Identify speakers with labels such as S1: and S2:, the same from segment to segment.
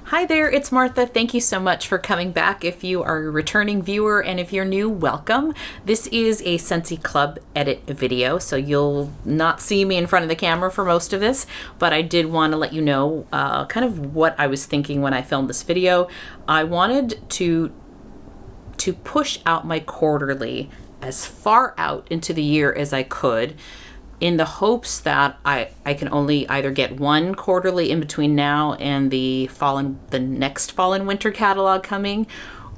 S1: Hi there, it's Martha. Thank you so much for coming back. If you are a returning viewer and if you're new, welcome. This is a Scentsy Club edit video, so you'll not see me in front of the camera for most of this, but I did want to let you know kind of what I was thinking when I filmed this video. I wanted to push out my quarterly as far out into the year as I could, in the hopes that I can only either get one quarterly in between now and the next fall and winter catalog coming,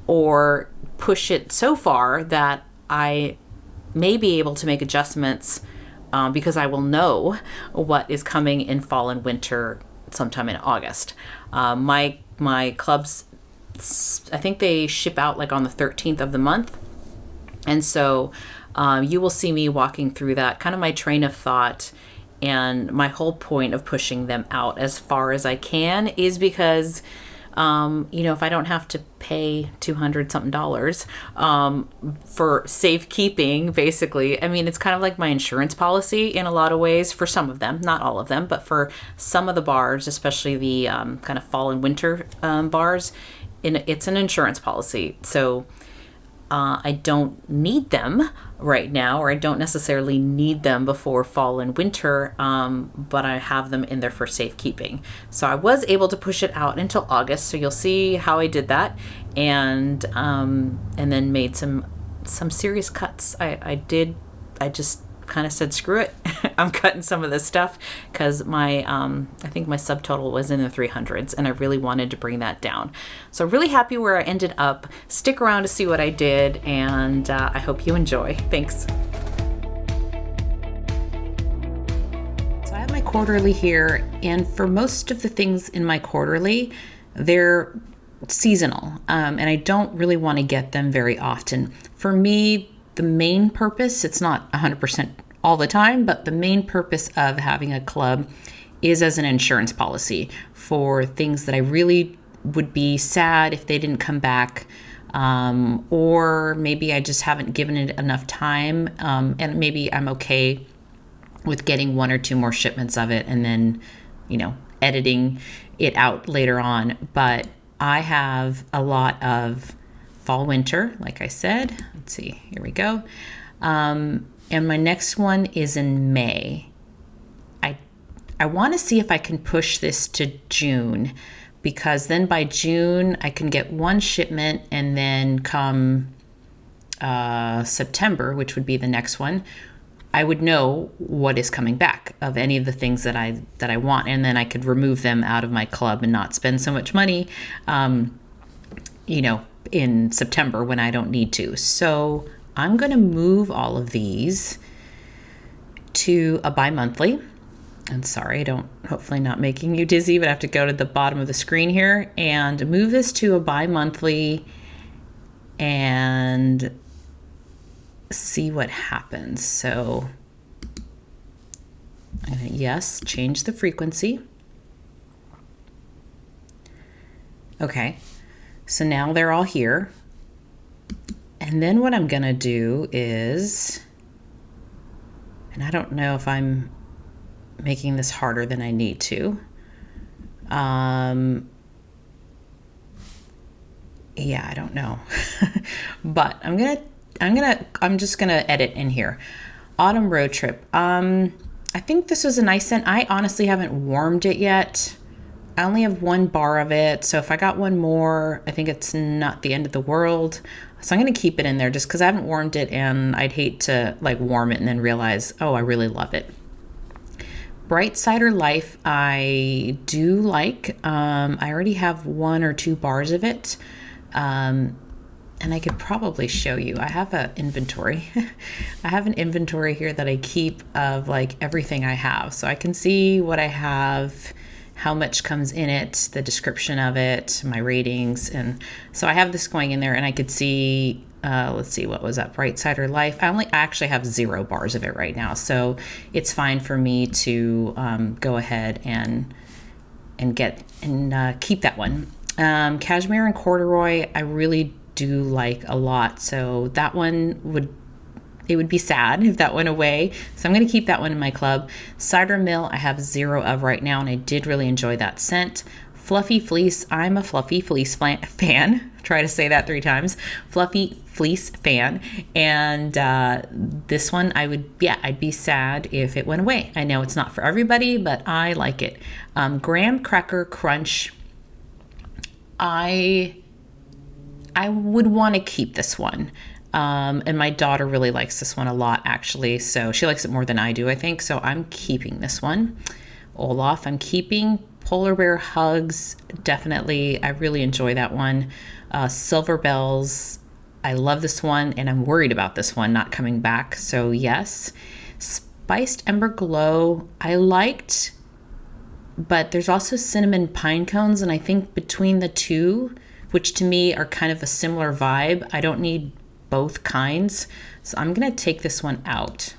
S1: or push it so far that I may be able to make adjustments because I will know what is coming in fall and winter sometime in August. My clubs, I think they ship out like on the 13th of the month, and so you will see me walking through that, kind of my train of thought, and my whole point of pushing them out as far as I can is because, if I don't have to pay $200 something for safekeeping, basically, I mean, it's kind of like my insurance policy in a lot of ways for some of them, not all of them, but for some of the bars, especially the kind of fall and winter bars, it's an insurance policy. So I don't need them right now, or I don't necessarily need them before fall and winter, but I have them in there for safekeeping. So I was able to push it out until August, so you'll see how I did that, and then made some serious cuts. I just kind of said, screw it. I'm cutting some of this stuff because I think my subtotal was in the 300s, and I really wanted to bring that down. So really happy where I ended up. Stick around to see what I did, and I hope you enjoy. Thanks. So I have my quarterly here, and for most of the things in my quarterly, they're seasonal, and I don't really want to get them very often. For me, the main purpose, it's not 100% all the time, but the main purpose of having a club is as an insurance policy for things that I really would be sad if they didn't come back, or maybe I just haven't given it enough time, and maybe I'm okay with getting one or two more shipments of it and then, editing it out later on. But I have a lot of fall winter, like I said. Let's see, here we go. And my next one is in May. I want to see if I can push this to June, because then by June I can get one shipment, and then come September, which would be the next one, I would know what is coming back of any of the things that I want, and then I could remove them out of my club and not spend so much money, in September when I don't need to. So I'm going to move all of these to a bi-monthly. I'm sorry, hopefully not making you dizzy, but I have to go to the bottom of the screen here and move this to a bi-monthly and see what happens. So I'm going to, yes, change the frequency. Okay. So now they're all here. And then what I'm going to do is, and I don't know if I'm making this harder than I need to. Yeah, I don't know. But I'm just going to edit in here. Autumn Road Trip. I think this was a nice scent. I honestly haven't warmed it yet. I only have one bar of it, so if I got one more, I think it's not the end of the world. So I'm going to keep it in there just because I haven't warmed it, and I'd hate to warm it and then realize, oh, I really love it. Bright Cider Life, I do like. I already have one or two bars of it, and I could probably show you. I have an inventory. I have an inventory here that I keep of everything I have, so I can see what I have, how much comes in it, the description of it, my ratings. And so I have this going in there, and I could see, let's see, what was that? Bright Cider Life. I actually have 0 bars of it right now. So it's fine for me to go ahead and keep that one. Cashmere and Corduroy, I really do like a lot. So that one would It would be sad if that went away. So I'm going to keep that one in my club. Cider Mill, I have 0 of right now, and I did really enjoy that scent. Fluffy Fleece. I'm a Fluffy Fleece fan. Try to say that 3 times. Fluffy Fleece fan. And this one, I'd be sad if it went away. I know it's not for everybody, but I like it. Graham Cracker Crunch. I would want to keep this one. And my daughter really likes this one a lot, actually. So she likes it more than I do, I think. So I'm keeping this one. Olaf, I'm keeping. Polar Bear Hugs, definitely. I really enjoy that one. Silver Bells, I love this one, and I'm worried about this one not coming back. So yes. Spiced Ember Glow, I liked, but there's also Cinnamon Pine Cones, and I think between the two, which to me are kind of a similar vibe, I don't need both kinds. So I'm going to take this one out.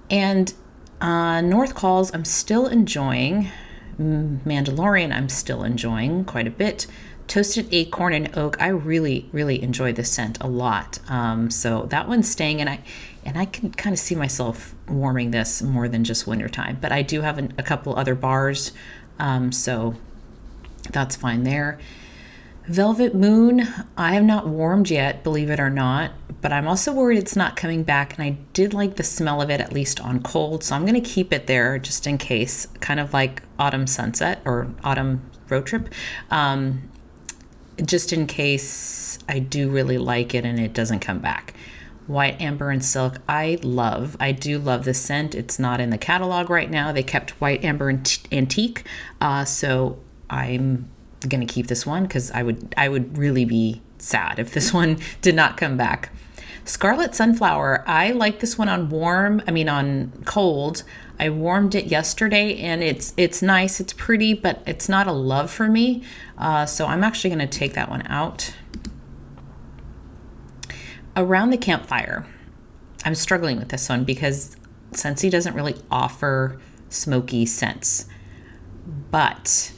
S1: And North Calls, I'm still enjoying. Mandalorian, I'm still enjoying quite a bit. Toasted Acorn and Oak, I really, really enjoy this scent a lot. So that one's staying, and I can kind of see myself warming this more than just wintertime. But I do have a couple other bars, so that's fine there. Velvet Moon, I have not warmed yet, believe it or not, but I'm also worried it's not coming back, and I did like the smell of it, at least on cold, so I'm going to keep it there just in case, kind of like Autumn Sunset or Autumn Road Trip, just in case I do really like it and it doesn't come back. White Amber and Silk, I do love this scent. It's not in the catalog right now. They kept White Amber Antique, so I'm going to keep this one because I would really be sad if this one did not come back. Scarlet Sunflower, I like this one on cold. I warmed it yesterday, and it's nice, it's pretty, but it's not a love for me. So I'm actually going to take that one out. Around the Campfire, I'm struggling with this one because Scentsy doesn't really offer smoky scents, but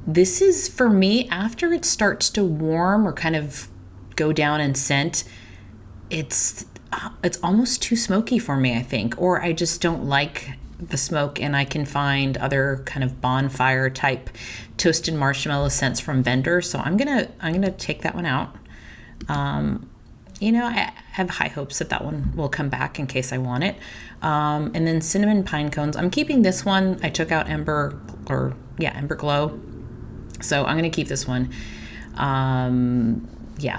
S1: this is, for me, after it starts to warm or kind of go down in scent, it's almost too smoky for me, I think, or I just don't like the smoke, and I can find other kind of bonfire type toasted marshmallow scents from vendors. So I'm gonna take that one out. I have high hopes that one will come back in case I want it. And then Cinnamon Pine Cones, I'm keeping this one. I took out Ember Glow. So I'm going to keep this one.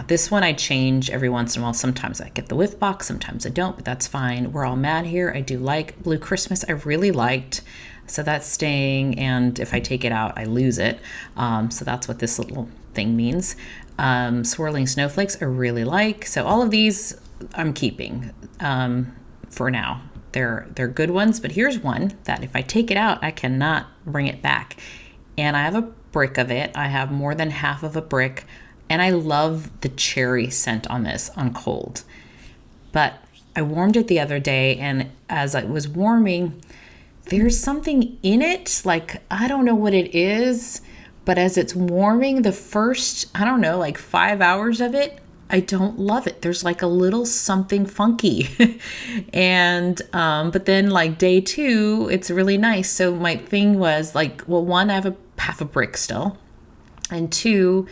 S1: This one I change every once in a while. Sometimes I get the whiff box, sometimes I don't, but that's fine. We're all mad here. I do like Blue Christmas. I really liked. So that's staying, and if I take it out, I lose it. So that's what this little thing means. Swirling Snowflakes I really like. So all of these I'm keeping for now. They're good ones, but here's one that if I take it out, I cannot bring it back. And I have a brick of it. I have more than half of a brick, and I love the cherry scent on this on cold. But I warmed it the other day, and as I was warming, there's something in it, like I don't know what it is, but as it's warming, the first, 5 hours of it, I don't love it. There's like a little something funky. And, but then like day 2, it's really nice. So my thing was like, well, 1, I have half a brick still. And 2,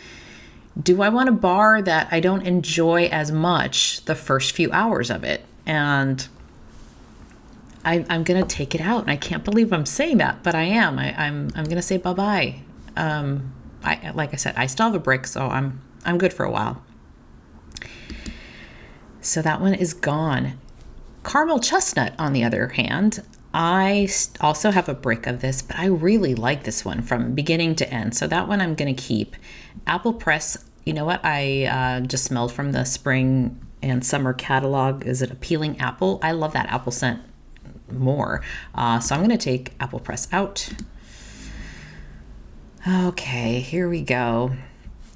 S1: do I want a bar that I don't enjoy as much the first few hours of it? And I'm going to take it out. And I can't believe I'm saying that, but I am. I'm going to say bye-bye. Like I said, I still have a brick, so I'm good for a while. So that one is gone. Caramel Chestnut, on the other hand, I also have a brick of this, but I really like this one from beginning to end. So that one I'm going to keep. Apple Press, you know what? I just smelled from the spring and summer catalog. Is it Appealing Apple? I love that apple scent more. So I'm going to take Apple Press out. Okay, here we go.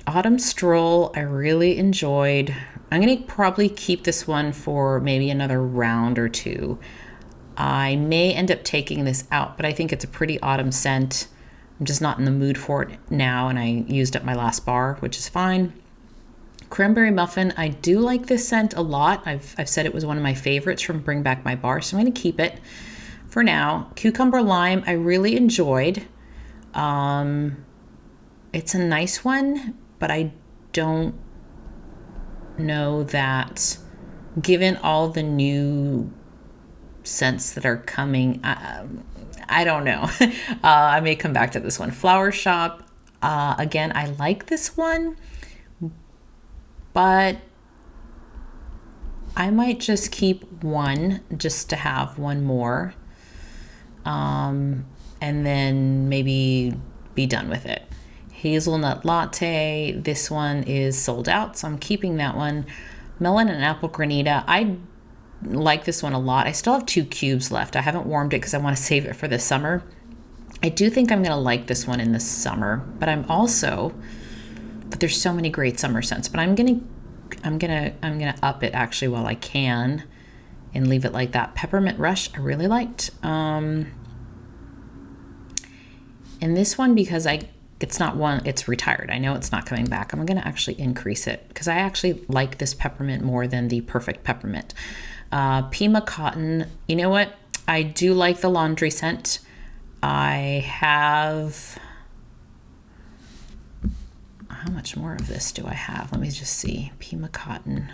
S1: Autumn Stroll, I really enjoyed. I'm going to probably keep this one for maybe another round or 2. I may end up taking this out, but I think it's a pretty autumn scent. I'm just not in the mood for it now, and I used up my last bar, which is fine. Cranberry Muffin, I do like this scent a lot. I've said it was one of my favorites from Bring Back My Bar, so I'm going to keep it for now. Cucumber Lime, I really enjoyed. It's a nice one, but I don't know that given all the new scents that are coming, I don't know. I may come back to this one. Flower Shop, again, I like this one, but I might just keep one just to have one more, and then maybe be done with it. Hazelnut Latte, this one is sold out, so I'm keeping that one. Melon and Apple Granita, I like this one a lot. I still have 2 cubes left. I haven't warmed it because I want to save it for the summer. I do think I'm going to like this one in the summer, but there's so many great summer scents, but I'm going to up it actually while I can and leave it like that. Peppermint Rush, I really liked. And this one, because it's retired. I know it's not coming back. I'm going to actually increase it because I actually like this peppermint more than the Perfect Peppermint. Pima Cotton, you know what? I do like the laundry scent. I have, how much more of this do I have? Let me just see. Pima Cotton.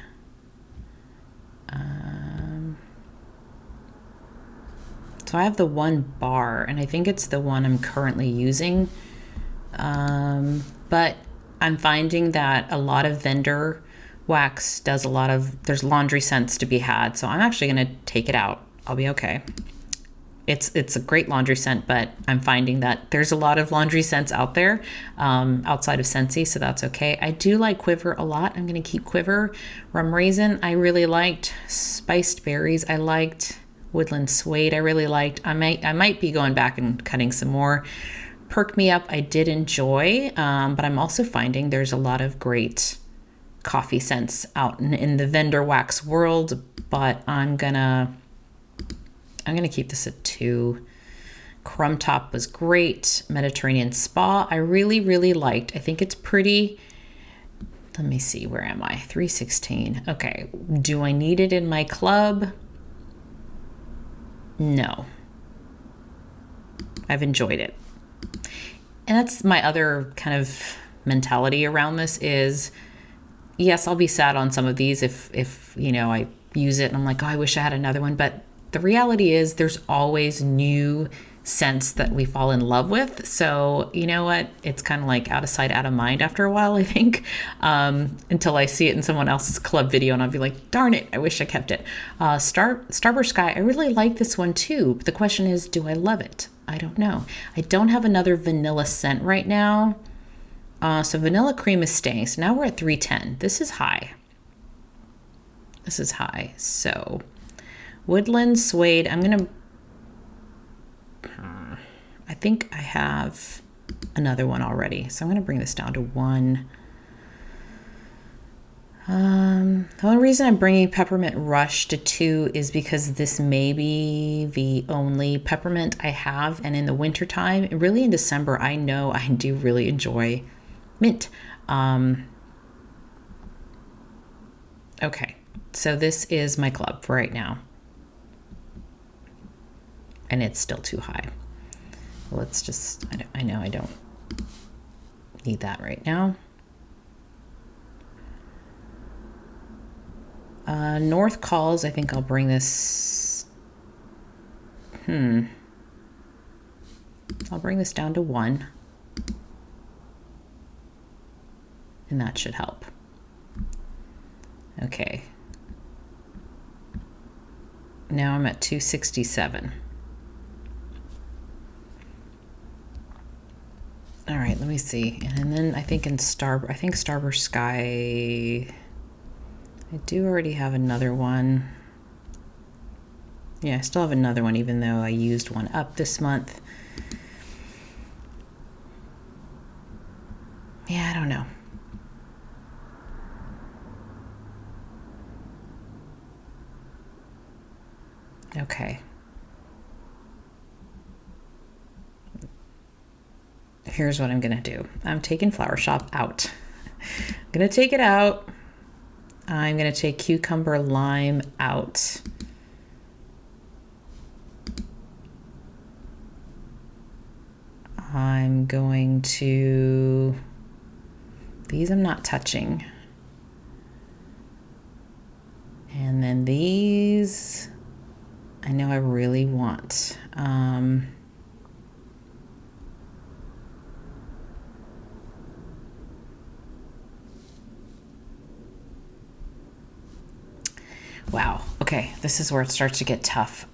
S1: So I have the 1 bar, and I think it's the one I'm currently using. But I'm finding that a lot of vendor wax does there's laundry scents to be had. So I'm actually going to take it out. I'll be okay. It's a great laundry scent, but I'm finding that there's a lot of laundry scents out there, outside of Scentsy. So that's okay. I do like Quiver a lot. I'm going to keep Quiver. Rum Raisin, I really liked. Spiced Berries, I liked. Woodland Suede, I really liked. I might be going back and cutting some more. Perk Me Up, I did enjoy, but I'm also finding there's a lot of great coffee scents out in the vendor wax world, but I'm gonna keep this at 2. Crumb Top was great. Mediterranean Spa, I really, really liked. I think it's pretty. Let me see, where am I? 316. Okay, do I need it in my club? No. I've enjoyed it. And that's my other kind of mentality around this is, yes, I'll be sad on some of these if I use it and I'm like, oh, I wish I had another one. But the reality is there's always new scents that we fall in love with. So you know what? It's kind of like out of sight, out of mind after a while, I think, until I see it in someone else's club video and I'll be like, darn it, I wish I kept it. Starburst Sky, I really like this one too. But the question is, do I love it? I don't know. I don't have another vanilla scent right now. So Vanilla Cream is staying. So now we're at 310. This is high. So Woodland Suede, I think I have another one already. So I'm going to bring this down to 1. The only reason I'm bringing Peppermint Rush to 2 is because this may be the only peppermint I have. And in the wintertime, really in December, I know I do really enjoy mint. Okay, so this is my club for right now. And it's still too high. Let's just, I know I don't need that right now. North Calls, I think I'll bring this, I'll bring this down to 1. And that should help. Okay. Now I'm at 267. All right, let me see. And then I think Starburst Sky, I do already have another one. Yeah, I still have another one, even though I used one up this month. Yeah, I don't know. Okay. Here's what I'm gonna do. I'm taking Flower Shop out. I'm gonna take it out. I'm going to take Cucumber Lime out. I'm going to, these I'm not touching. And then these, I know I really want. Wow. Okay, this is where it starts to get tough.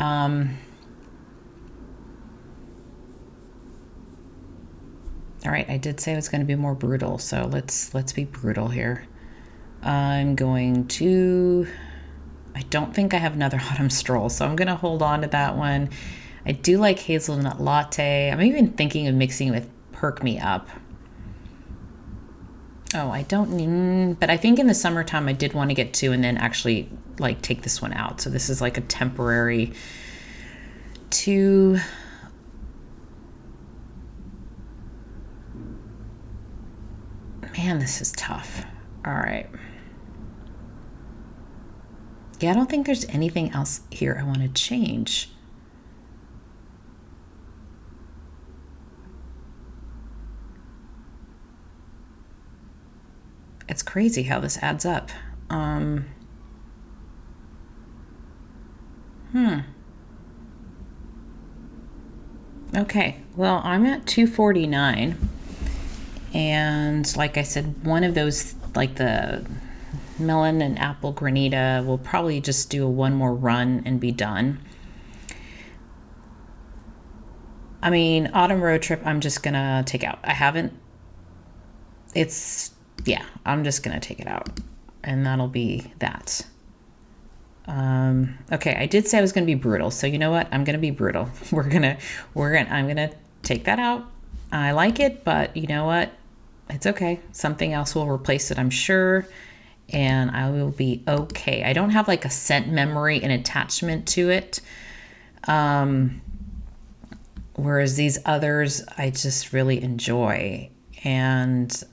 S1: All right, I did say it was going to be more brutal, so let's be brutal here. I'm going to, I don't think I have another Autumn Stroll, so I'm going to hold on to that one. I do like Hazelnut Latte. I'm even thinking of mixing it with Perk Me Up. Oh, I don't need, but I think in the summertime I did want to get two and then actually like take this one out. So this is like a temporary two. Man, this is tough. All right. Yeah, I don't think there's anything else here I want to change. It's crazy how this adds up. Okay, well, I'm at 249. And like I said, one of those, like the melon and apple granita, will probably just do one more run and be done. I mean, Autumn Road Trip, I'm just gonna take out. I haven't, yeah, I'm just gonna take it out. And that'll be that. Okay, I did say I was gonna be brutal, so you know what? I'm gonna be brutal. I'm gonna take that out. I like it, but you know what? It's okay. Something else will replace it, I'm sure, and I will be okay. I don't have like a scent memory and attachment to it. Whereas these others, I just really enjoy. And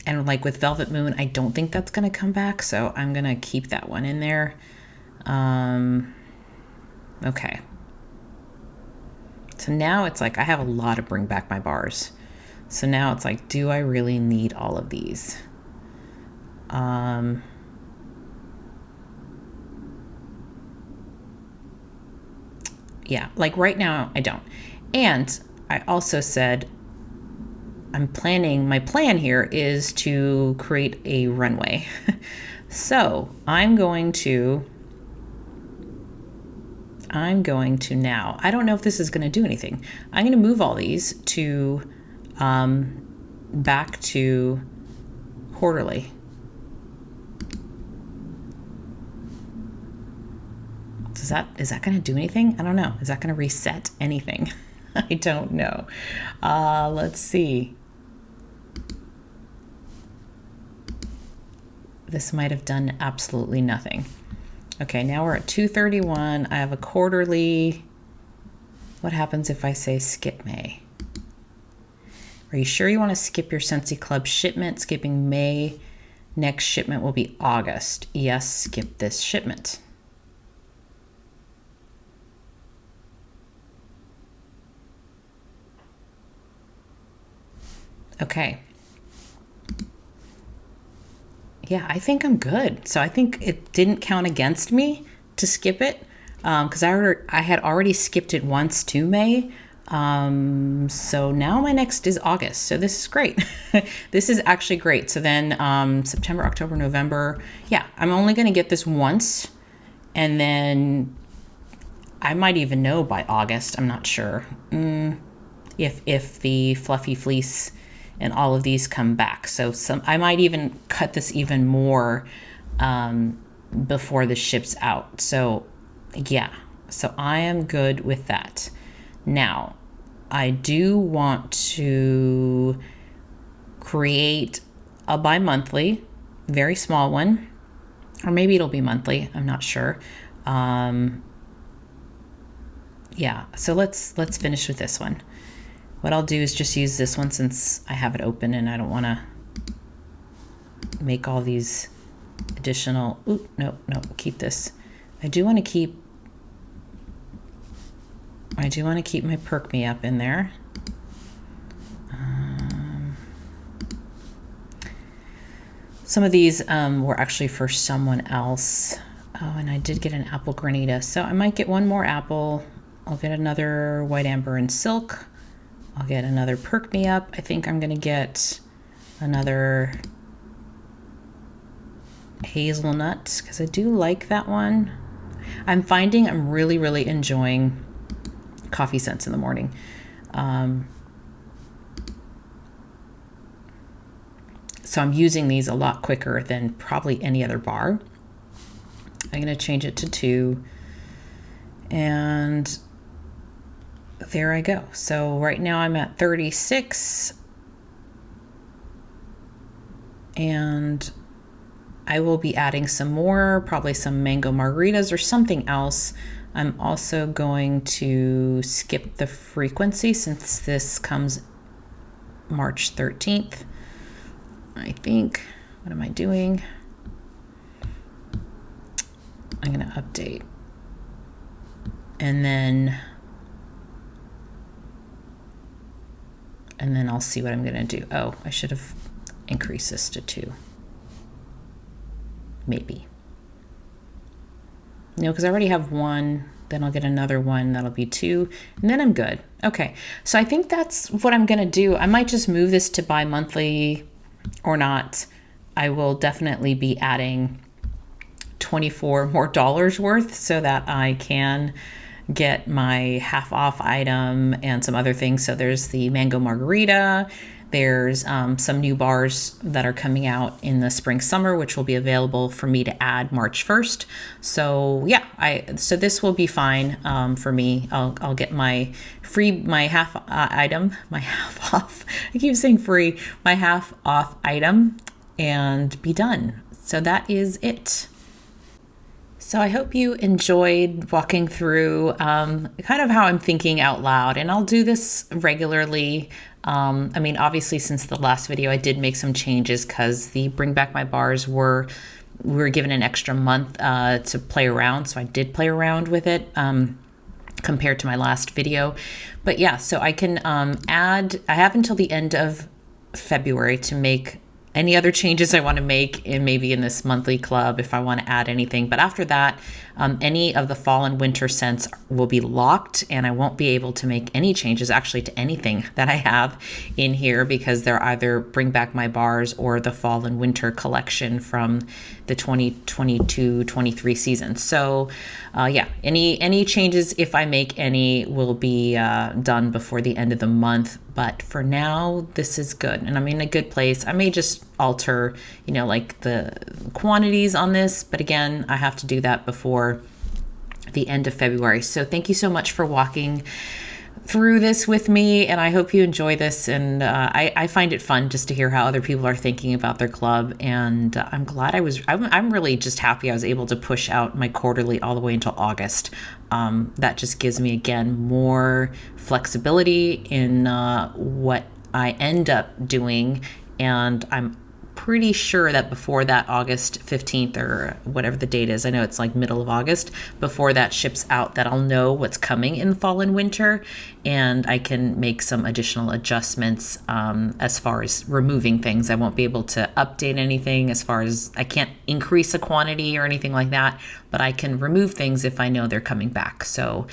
S1: like with Velvet Moon, I don't think that's going to come back, so I'm going to keep that one in there. Okay. So now it's like I have a lot to bring back my bars. So now it's like, do I really need all of these? Yeah, like right now I don't. And I also said my plan here is to create a runway. So I'm going to now, I don't know if this is going to do anything. I'm going to move all these to back to quarterly. Is that going to do anything? I don't know. Is that going to reset anything? I don't know. Let's see. This might have done absolutely nothing. Okay, now we're at 231. I have a quarterly. What happens if I say skip May? Are you sure you want to skip your Scentsy Club shipment? Skipping May. Next shipment will be August. Yes, skip this shipment. Okay. Yeah, I think I'm good. So I think it didn't count against me to skip it because I had already skipped it once to May. So now my next is August. So this is great. This is actually great. So then September, October, November. Yeah, I'm only going to get this once. And then I might even know by August. I'm not sure if the Fluffy Fleece and all of these come back. So I might even cut this even more before this ships out. So yeah, so I am good with that. Now, I do want to create a bi-monthly, very small one, or maybe it'll be monthly, I'm not sure. Yeah, so let's finish with this one. What I'll do is just use this one since I have it open and I don't want to make all these additional, ooh, no, keep this. I do want to keep my Perk Me Up in there. Some of these were actually for someone else. Oh, and I did get an apple granita, so I might get one more apple. I'll get another white amber and silk. I'll get another Perk Me Up. I think I'm gonna get another hazelnut because I do like that one. I'm finding I'm really, really enjoying coffee scents in the morning. So I'm using these a lot quicker than probably any other bar. I'm gonna change it to 2, and there I go. So right now I'm at 36, and I will be adding some more, probably some mango margaritas or something else. I'm also going to skip the frequency since this comes March 13th. I think, what am I doing? I'm gonna update. And then I'll see what I'm gonna do. Oh, I should have increased this to 2. Maybe. No, because I already have 1. Then I'll get another one, that'll be 2, and then I'm good. Okay, so I think that's what I'm gonna do. I might just move this to bi-monthly or not. I will definitely be adding $24 more worth so that I can get my half off item and some other things. So there's the mango margarita. There's some new bars that are coming out in the spring summer, which will be available for me to add March 1st. So yeah, so this will be fine for me. I'll get my half item, my half off. I keep saying free, my half off item, and be done. So that is it. So I hope you enjoyed walking through kind of how I'm thinking out loud, and I'll do this regularly. I mean, obviously, since the last video, I did make some changes because the Bring Back My Bars we were given an extra month to play around. So I did play around with it compared to my last video. But yeah, so I can I have until the end of February to make any other changes I want to make maybe in this monthly club if I want to add anything. But after that, any of the fall and winter scents will be locked, and I won't be able to make any changes actually to anything that I have in here because they're either Bring Back My Bars or the fall and winter collection from the 2022-23 season. So yeah, any changes, if I make any, will be done before the end of the month. But for now, this is good, and I'm in a good place. I may just alter, like the quantities on this, but again, I have to do that before the end of February. So thank you so much for walking through this with me, and I hope you enjoy this. And I find it fun just to hear how other people are thinking about their club, and I'm glad I'm really just happy I was able to push out my quarterly all the way until August. That just gives me, again, more flexibility in what I end up doing, and I'm pretty sure that before that August 15th or whatever the date is, I know it's like middle of August, before that ships out, that I'll know what's coming in fall and winter, and I can make some additional adjustments as far as removing things. I won't be able to update anything as far as I can't increase a quantity or anything like that, but I can remove things if I know they're coming back. So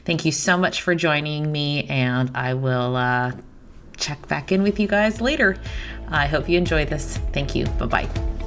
S1: thank you so much for joining me, and I will check back in with you guys later. I hope you enjoy this. Thank you. Bye-bye.